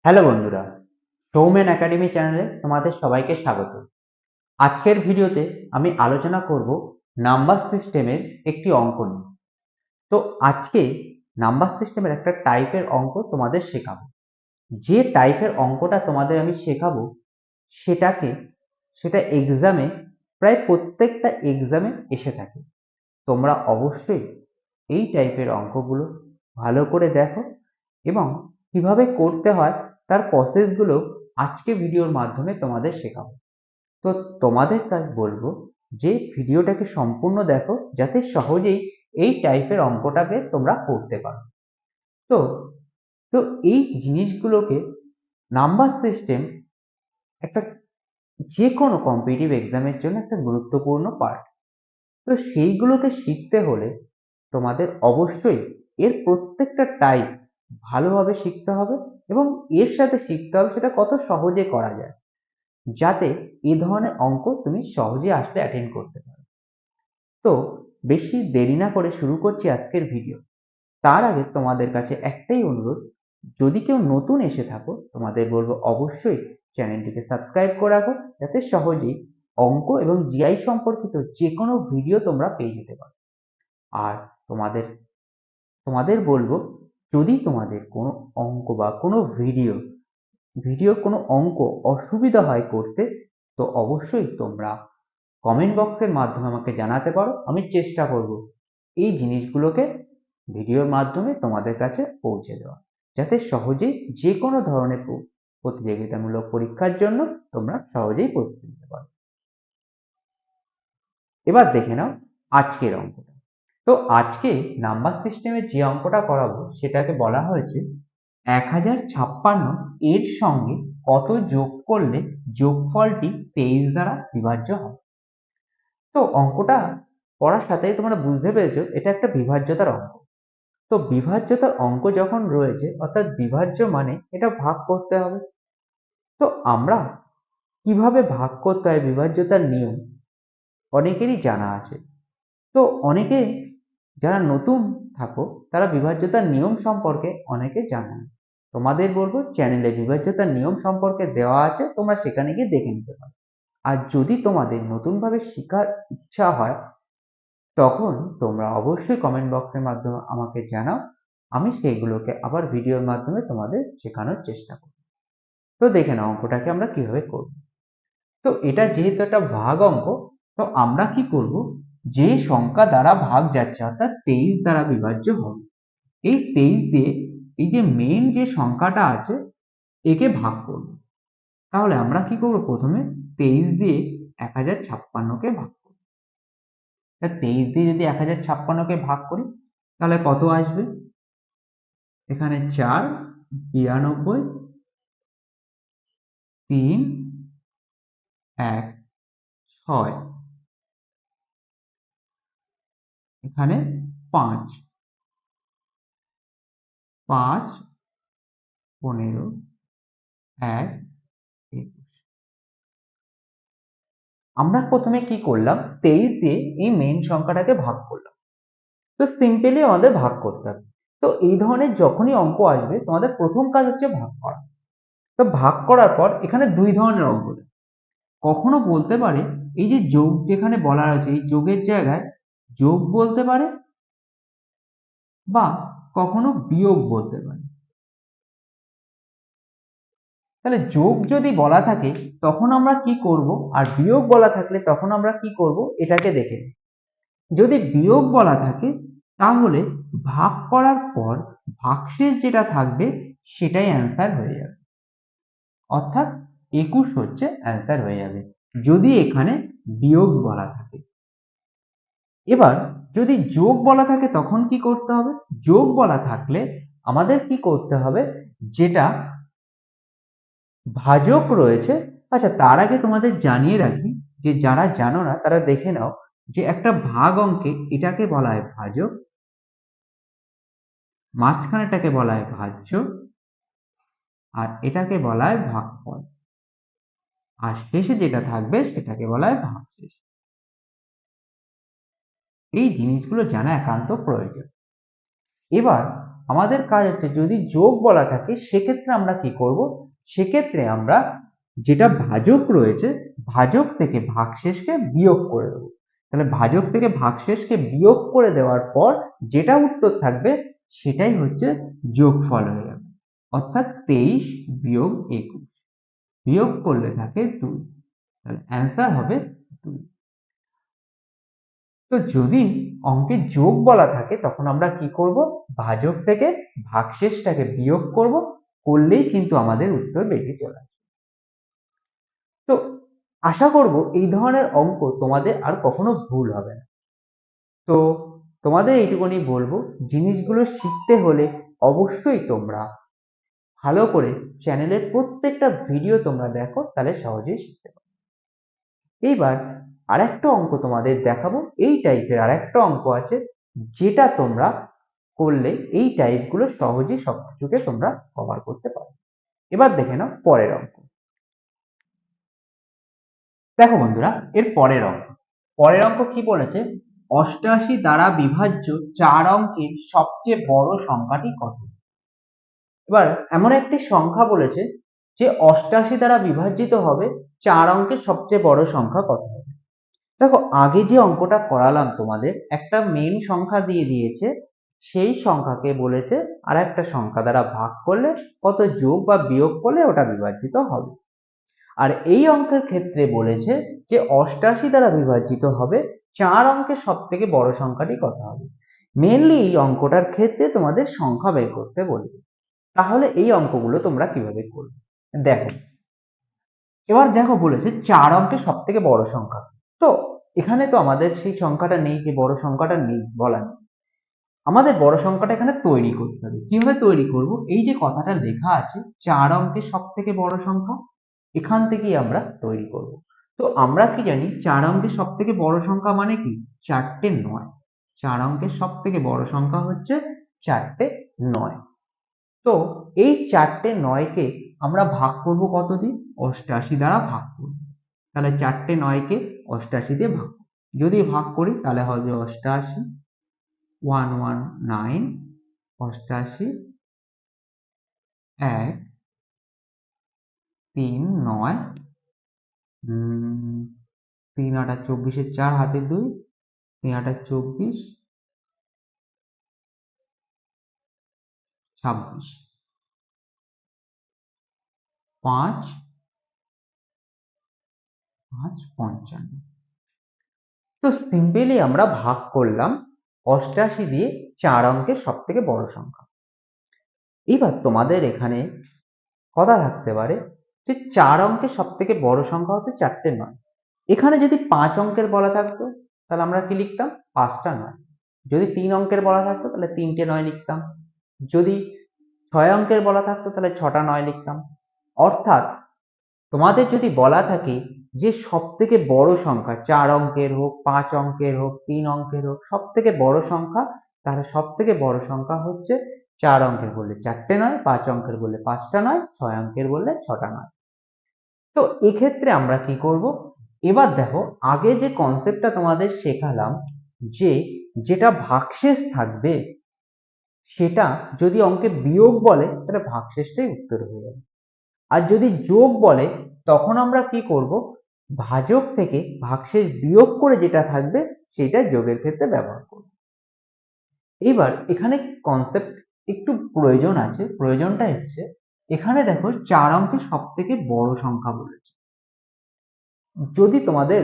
Hello বন্ধুরা, Soumen academy চ্যানেলে তোমাদের সবাইকে স্বাগত। আজকের ভিডিওতে আমি আলোচনা করব নাম্বার সিস্টেমের একটি অঙ্ক নিয়ে। তো আজকে নাম্বার সিস্টেমের একটা টাইপের অঙ্ক তোমাদের শেখাবো। যে টাইপের অঙ্কটা তোমাদের আমি শেখাবো সেটা এক্সামে প্রায় প্রত্যেকটা এক্সামে এসে থাকে। তোমরা অবশ্যই এই টাইপের অঙ্কগুলো ভালো করে দেখো এবং কিভাবে করতে হয় তার প্রসেসগুলো আজকে ভিডিওর মাধ্যমে তোমাদের শেখাবো। তো তোমাদের কাজ বলবো যে ভিডিওটাকে সম্পূর্ণ দেখো, যাতে সহজেই এই টাইপের অঙ্কটাকে তোমরা করতে পারো। তো তো এই জিনিসগুলোকে নাম্বার সিস্টেম একটা যে কোনো কম্পিটিটিভ এক্সামের জন্য একটা গুরুত্বপূর্ণ পার্ট। তো সেইগুলোকে শিখতে হলে তোমাদের অবশ্যই এর প্রত্যেকটা টাইপ ভালোভাবে শিখতে হবে এবং এর সাথে শিখতে হবে সেটা কত সহজে করা যায়, যাতে এ ধরনের অঙ্ক তুমি সহজে আসলে অ্যাটেন্ড করতে পারো। তো বেশি দেরি না করে শুরু করছি আজকের ভিডিও। তার আগে তোমাদের কাছে একটাই অনুরোধ, যদি কেউ নতুন এসে থাকো তোমাদের বলবো অবশ্যই চ্যানেলটিকে সাবস্ক্রাইব করে রাখো, যাতে সহজেই অঙ্ক এবং জিআই সম্পর্কিত যে কোনো ভিডিও তোমরা পেয়ে যেতে পারো। আর তোমাদের তোমাদের বলবো, যদি তোমাদের কোনো অঙ্ক বা কোনো ভিডিও কোনো অঙ্ক অসুবিধা হয় করতে, তো অবশ্যই তোমরা কমেন্ট বক্সের মাধ্যমে আমাকে জানাতে পারো। আমি চেষ্টা করব এই জিনিসগুলোকে ভিডিওর মাধ্যমে তোমাদের কাছে পৌঁছে দেওয়া, যাতে সহজেই যে কোনো ধরনের প্রতিযোগিতামূলক পরীক্ষার জন্য তোমরা সহজেই প্রস্তুতি নিতে পারো। এবার দেখে নাও আজকের অঙ্কটা। তো আজকে নাম্বার সিস্টেমে যে অঙ্কটা করাবো সেটাকে বলা হয়েছে 1056 এর সঙ্গে কত যোগ করলে যোগফলটি 23 দ্বারা বিভাজ্য হবে। তো অঙ্কটা পড়ার সাথেই তোমরা বুঝতে পেরেছো এটা একটা বিভাজ্যতার অঙ্ক। তো বিভাজ্যতার অঙ্ক যখন রয়েছে, অর্থাৎ বিভাজ্য মানে এটা ভাগ করতে হবে। তো আমরা কিভাবে ভাগ করতে হয় বিভাজ্যতার নিয়ম অনেকেরই জানা আছে। তো অনেকে যারা নতুন থাকো তারা বিভাজ্যতার নিয়ম সম্পর্কে অনেকে জানে না। তোমাদের বলবো চ্যানেলে বিভাজ্যতার নিয়ম সম্পর্কে দেওয়া আছে, তোমরা সেখানে গিয়ে দেখে নিতে পারো। আর যদি তোমাদের নতুনভাবে শেখার ইচ্ছা হয়, তখন তোমরা অবশ্যই কমেন্ট বক্সের মাধ্যমে আমাকে জানাও। আমি সেগুলোকে আবার ভিডিওর মাধ্যমে তোমাদের শেখানোর চেষ্টা করব। তো দেখে নাও অঙ্কটাকে আমরা কিভাবে করব। তো এটা যেহেতু একটা ভাগ অঙ্ক, তো আমরা কি করব, যে সংখ্যা দ্বারা ভাগ যাচ্ছে অর্থাৎ 23 দ্বারা বিভাজ্য হবে, এই 23 দিয়ে এই যে মেইন যে সংখ্যাটা আছে একে ভাগ করব। তাহলে আমরা কি করব, প্রথমে 23 দিয়ে 1056কে ভাগ করব। 23 দিয়ে যদি 1056কে ভাগ করি তাহলে কত আসবে, এখানে 4, 92, 3, 1, 6, এখানে 5, 5, 15, 1, 21। আমরা প্রথমে কি করলাম, 23 দিয়ে এই মেইন সংখ্যাটাকে ভাগ করলাম। তো সিম্পলি আমাদের ভাগ করতে হবে। তো এই ধরনের যখনই অঙ্ক আসবে তোমাদের প্রথম কাজ হচ্ছে ভাগ করা। তো ভাগ করার পর এখানে দুই ধরনের অঙ্ক, কখনো বলতে পারে এই যে যোগ যেখানে বলা আছে এই যোগের জায়গায় যোগ বলতে পারে, বা কখনো বিয়োগ বলতে পারে। তাহলে যোগ যদি বলা থাকে তখন আমরা কি করব, আর বিয়োগ বলা থাকলে তখন আমরা কি করব, এটাকে দেখে নিই। যদি বিয়োগ বলা থাকে তাহলে ভাগ করার পর ভাগশেষ যেটা থাকবে সেটাই অ্যান্সার হয়ে যাবে, অর্থাৎ 21 হচ্ছে অ্যান্সার হয়ে যাবে যদি এখানে বিয়োগ বলা থাকে। এবার যদি যোগ বলা থাকে তখন কি করতে হবে, যোগ বলা থাকলে আমাদের কি করতে হবে, যেটা ভাজক রয়েছে। আচ্ছা, তার আগে তোমাদের জানিয়ে রাখি যে যারা জানো না তারা দেখে নাও যে একটা ভাগ অঙ্কে এটাকে বলা হয় ভাজক, মাঝখানেটাকে বলা হয় ভাজ্য, আর এটাকে বলা হয় ভাগফল, আর শেষে যেটা থাকবে সেটাকে বলা হয় ভাগশেষ। এই জিনিসগুলো জানা একান্ত প্রয়োজন। এবার আমাদের কাজ হচ্ছে যদি যোগ বলা থাকে সেক্ষেত্রে আমরা কি করব, সেক্ষেত্রে আমরা যেটা ভাজক রয়েছে ভাজক থেকে ভাগশেষকে বিয়োগ করে দেবো। তাহলে ভাজক থেকে ভাগশেষকে বিয়োগ করে দেওয়ার পর যেটা উত্তর থাকবে সেটাই হচ্ছে যোগফল হয়ে যাবে। অর্থাৎ 23 বিয়োগ 21 বিয়োগ করলে থাকে 2, তাহলে অ্যান্সার হবে 2। তো যদি অঙ্কে যোগ বলা থাকে তখন আমরা কি করব, ভাজক থেকে ভাগশেষটাকে বিয়োগ করব, করলেই কিন্তু আমাদের উত্তর বেরিয়ে চলে আসবে। তো আশা করব এই ধরনের অঙ্ক তোমাদের আর কখনো ভুল হবে না। তো তোমাদের এইটুকুনি বলবো, জিনিসগুলো শিখতে হলে অবশ্যই তোমরা ভালো করে চ্যানেলের প্রত্যেকটা ভিডিও তোমরা দেখো, তাহলে সহজেই শিখতে পারো। এইবার আরেকটা অঙ্ক তোমাদের দেখাবো, এই টাইপের আরেকটা অঙ্ক আছে যেটা তোমরা করলে এই টাইপগুলো সহজেই সবকিছুকে তোমরা কভার করতে পারো। এবার দেখে নাও পরের অঙ্ক। দেখো বন্ধুরা, এর পরের অঙ্ক কি বলেছে, 88 দ্বারা বিভাজ্য 4 অঙ্কের সবচেয়ে বড় সংখ্যাটি কত? এবার এমন একটি সংখ্যা বলেছে যে 88 দ্বারা বিভাজিত হবে 4 অঙ্কের সবচেয়ে বড় সংখ্যা কত হবে। দেখো আগে যে অঙ্কটা করালাম তোমাদের, একটা মেন সংখ্যা দিয়ে দিয়েছে, সেই সংখ্যাকে বলেছে আর একটা সংখ্যা দ্বারা ভাগ করলে কত যোগ বা বিয়োগ করলে ওটা বিভাজিত হবে। আর এই অঙ্কের ক্ষেত্রে বলেছে যে 88 দ্বারা বিভাজিত হবে 4 অঙ্কের সব থেকে বড় সংখ্যাটি কত হবে। মেনলি এই অঙ্কটার ক্ষেত্রে তোমাদের সংখ্যা বের করতে বলবে। তাহলে এই অঙ্কগুলো তোমরা কিভাবে করবে দেখো। এবার দেখো বলেছে 4 অঙ্কের সব থেকে বড় সংখ্যা। তো এখানে তো আমাদের সেই সংখ্যাটা নেই, যে বড় সংখ্যাটা নেই বলা নেই। আমাদের বড় সংখ্যাটা এখানে তৈরি করতে হবে। কিভাবে তৈরি করব, এই যে কথাটা লেখা আছে 4 অঙ্কের সব থেকে বড় সংখ্যা, এখান থেকেই আমরা তৈরি করব। তো আমরা কি জানি 4 অঙ্কের সব থেকে বড় সংখ্যা মানে কি, 4টে 9। 4 অঙ্কের সব থেকে বড় সংখ্যা হচ্ছে 4টে 9। তো এই 4টে 9কে আমরা ভাগ করব কত দিয়ে, 88 দ্বারা ভাগ করব। তাহলে 4টে 9কে 88 দিয়ে ভাগ, যদি ভাগ করি তাহলে হবে 88, 119, 88, 1, 3, 9, 3 8 24, 4 হাতে 2, 3 8 24, 26, 5, 5 55। তো সিম্পলি আমরা ভাগ করলাম 88 দিয়ে 4 অঙ্কের সব থেকে বড় সংখ্যা। এবার তোমাদের এখানে কথা থাকতে পারে যে 4 অঙ্কের সব থেকে বড় সংখ্যা হচ্ছে 4টে 9। এখানে যদি 5 অঙ্কের বলা থাকতো তাহলে আমরা কি লিখতাম, 5টা 9। যদি 3 অঙ্কের বলা থাকতো তাহলে 3টে 9 লিখতাম। যদি 6 অঙ্কের বলা থাকতো তাহলে 6টা 9 লিখতাম। অর্থাৎ তোমাদের যদি বলা থাকে যে সব থেকে বড় সংখ্যা 4 অঙ্কের হোক, 5 অঙ্কের হোক, 3 অঙ্কের হোক, সব থেকে বড় সংখ্যা, তাহলে সব থেকে বড় সংখ্যা হচ্ছে 4 অঙ্কের বললে 4টে 9, 5 অঙ্কের বললে 5টা 9, 6 অঙ্কের বললে 6টা 9। তো এক্ষেত্রে আমরা কি করব, এবার দেখো আগে যে কনসেপ্টটা তোমাদের শেখালাম যে যেটা ভাগশেষ থাকবে সেটা যদি অঙ্কে বিয়োগ বলে তাহলে ভাগশেষটাই উত্তর হয়ে যাবে। আর যদি যোগ বলে তখন আমরা কি করব, ভাজক থেকে ভাগশেষ বিয়োগ করে যেটা থাকবে সেটা যোগের ক্ষেত্রে ব্যবহার করব। এবার এখানে কনসেপ্ট একটু প্রয়োজন আছে, প্রয়োজনটা হচ্ছে এখানে দেখো 4 অঙ্কের সব থেকে বড় সংখ্যা বলেছে। যদি তোমাদের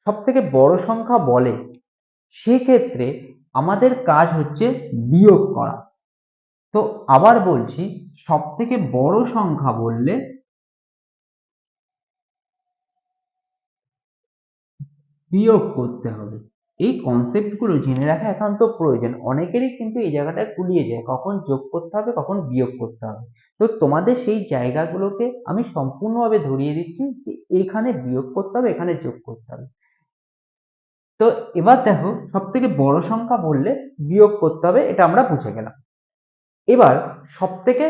সব থেকে বড় সংখ্যা বলে সেক্ষেত্রে আমাদের কাজ হচ্ছে বিয়োগ করা। তো আবার বলছি, সব থেকে বড় সংখ্যা বললে বিয়োগ করতে হবে। এই কনসেপ্টগুলো জেনে রাখা একান্ত প্রয়োজন। অনেকেরই কিন্তু এই জায়গাটা গুলিয়ে যায়, কখন যোগ করতে হবে কখন বিয়োগ করতে হবে। তো তোমাদের সেই জায়গাগুলোকে আমি সম্পূর্ণভাবে ধরিয়ে দিচ্ছি যে এখানে বিয়োগ করতে হবে, এখানে যোগ করতে হবে। তো এবার দেখো সব থেকে বড় সংখ্যা বললে বিয়োগ করতে হবে, এটা আমরা বুঝে গেলাম। এবার সব থেকে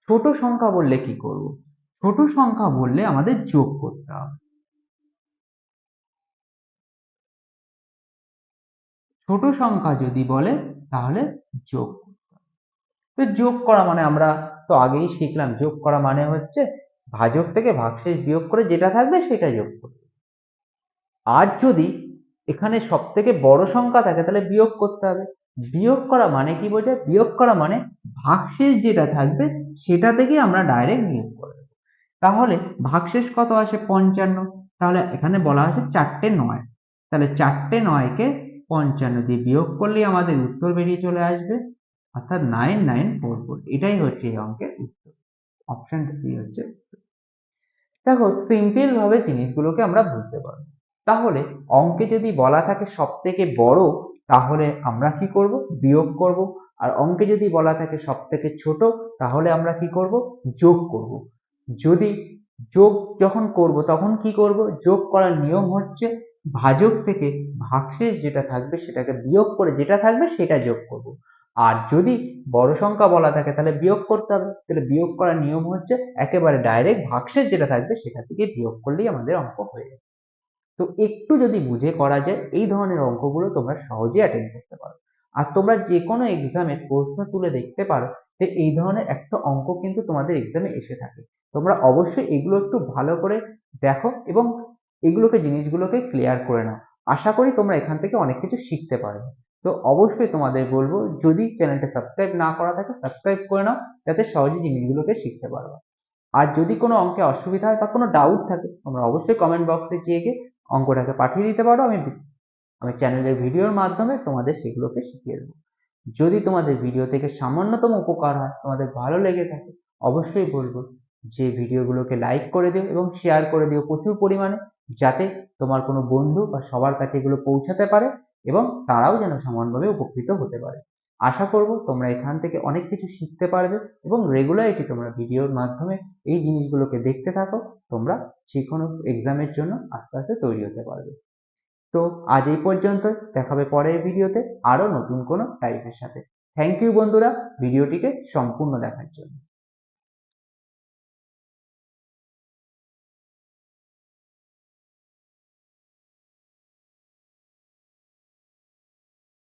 ছোট সংখ্যা বললে কি করব, ছোট সংখ্যা বললে আমাদের যোগ করতে হবে। ছোট সংখ্যা যদি বলে তাহলে যোগ করতে হবে। তো যোগ করা মানে আমরা তো আগেই শিখলাম, যোগ করা মানে হচ্ছে ভাজক থেকে ভাগশেষ বিয়োগ করে যেটা থাকবে সেটা যোগ করবে। আর যদি এখানে সব থেকে বড় সংখ্যা থাকে তাহলে বিয়োগ করতে হবে। বিয়োগ করা মানে কি বোঝায়? বিয়োগ করা মানে ভাগশেষ যেটা থাকবে সেটা থেকে আমরা ডাইরেক্ট বিয়োগ করে দেবো। তাহলে ভাগশেষ কত আসে? 55। তাহলে এখানে বলা আছে 4টে 9। তাহলে 4টে 9-কে 55 দিয়ে বিয়োগ করলেই আমাদের উত্তর বেরিয়ে চলে আসবে, অর্থাৎ 9944। এটাই হচ্ছে এই অঙ্কের উত্তর। অপশন সি হচ্ছে। দেখো সিম্পল ভাবে জিনিসগুলোকে আমরা বুঝতে পারবো। তাহলে অঙ্কে যদি বলা থাকে সব থেকে বড়, তাহলে আমরা কি করব? বিয়োগ করব। আর অঙ্কে যদি বলা থাকে সব থেকে ছোট, তাহলে আমরা কি করব? যোগ করব। যদি যোগ যখন করব তখন কি করব? যোগ করার নিয়ম হচ্ছে ভাজক থেকে ভাগশেষ যেটা থাকবে সেটাকে বিয়োগ করে যেটা থাকবে সেটা যোগ করব। আর যদি বড় সংখ্যা বলা থাকে তাহলে বিয়োগ করতে হবে। তাহলে বিয়োগ করার নিয়ম হচ্ছে একেবারে ডাইরেক্ট ভাগশেষ যেটা থাকবে সেটা থেকে বিয়োগ করলেই আমাদের অঙ্ক হয়ে যাবে। তো একটু যদি বুঝে করা যায় এই ধরনের অঙ্কগুলো তোমরা সহজেই অ্যাটেন্ড করতে পারো। আর তোমরা যে কোনো এক্সামে প্রশ্ন তুলে দেখতে পারো যে এই ধরনের একটা অঙ্ক কিন্তু তোমাদের এক্সামে এসে থাকে। তোমরা অবশ্যই এগুলো একটু ভালো করে দেখো এবং জিনিসগুলোকে ক্লিয়ার করে নাও। আশা করি তোমরা এখান থেকে অনেক কিছু শিখতে পারবে। তো অবশ্যই তোমাদের বলবো, যদি চ্যানেলটা সাবস্ক্রাইব না করা থাকে সাবস্ক্রাইব করে নাও, যাতে সহজে জিনিসগুলোকে শিখতে পারো। আর যদি কোনো অঙ্কে অসুবিধা হয় বা কোনো ডাউট থাকে তোমরা অবশ্যই কমেন্ট বক্সে গিয়ে অঙ্কটাকে পাঠিয়ে দিতে পারো। আমি চ্যানেলের ভিডিওর মাধ্যমে তোমাদের সেগুলোকে শিখিয়ে দেবো। যদি তোমাদের ভিডিও থেকে সামান্যতম উপকার হয়, তোমাদের ভালো লেগে থাকে, অবশ্যই বলবো যে ভিডিওগুলোকে লাইক করে দিও এবং শেয়ার করে দিও প্রচুর পরিমাণে, যাতে তোমার কোনো বন্ধু বা সবার কাছে এগুলো পৌঁছাতে পারে এবং তারাও যেন সমানভাবে উপকৃত হতে পারে। আশা করব তোমরা এখান থেকে অনেক কিছু শিখতে পারবে এবং রেগুলারিটি তোমরা ভিডিওর মাধ্যমে এই জিনিসগুলোকে দেখতে থাকো। তোমরা যে কোনো এক্সামের জন্য আস্তে আস্তে তৈরি হতে পারবে। তো আজ এই পর্যন্ত, দেখা হবে পরের ভিডিওতে আরো নতুন কোনো টাইপের সাথে। থ্যাংক ইউ বন্ধুরা ভিডিওটিকে সম্পূর্ণ দেখার জন্য।